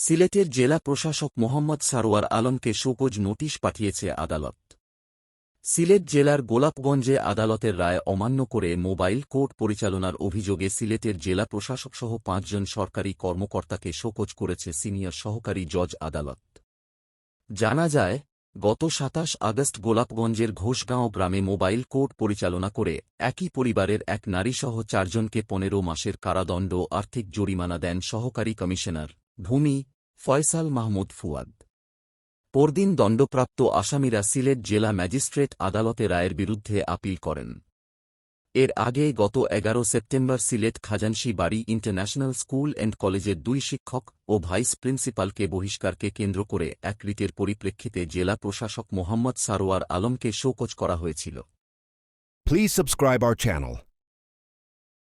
সিলেটের জেলা প্রশাসক মোহাম্মদ সারোয়ার আলমকে শোকজ নোটিশ পাঠিয়েছে আদালত। সিলেট জেলার গোলাপগঞ্জে আদালতের রায় অমান্য করে মোবাইল কোর্ট পরিচালনার অভিযোগে সিলেটের জেলা প্রশাসকসহ ৫ জন সরকারি কর্মকর্তাকে শোকজ করেছে সিনিয়র সহকারী জজ আদালত। জানা যায়, গত ২৭ আগস্ট গোলাপগঞ্জের ঘোষগাঁও গ্রামে মোবাইল কোর্ট পরিচালনা করে একই পরিবারের এক নারীসহ ৪ জনকে ১৫ মাসের কারাদণ্ড ও আর্থিক জরিমানা দেন সহকারী কমিশনার ভূমি ফয়সাল মাহমুদ ফুয়াদ। পরদিন দণ্ডপ্রাপ্ত আসামিরা সিলেট জেলা ম্যাজিস্ট্রেট আদালতে রায়ের বিরুদ্ধে আপিল করেন। এর আগে গত ১১ সেপ্টেম্বর সিলেট খাজানশী বাড়ি ইন্টারন্যাশনাল স্কুল অ্যান্ড কলেজের ২ শিক্ষক ও ভাইস প্রিন্সিপালকে বহিষ্কারকে কেন্দ্র করে এক রিটের পরিপ্রেক্ষিতে জেলা প্রশাসক মোহাম্মদ সারোয়ার আলমকে শোকজ করা হয়েছিল। Please subscribe our channel.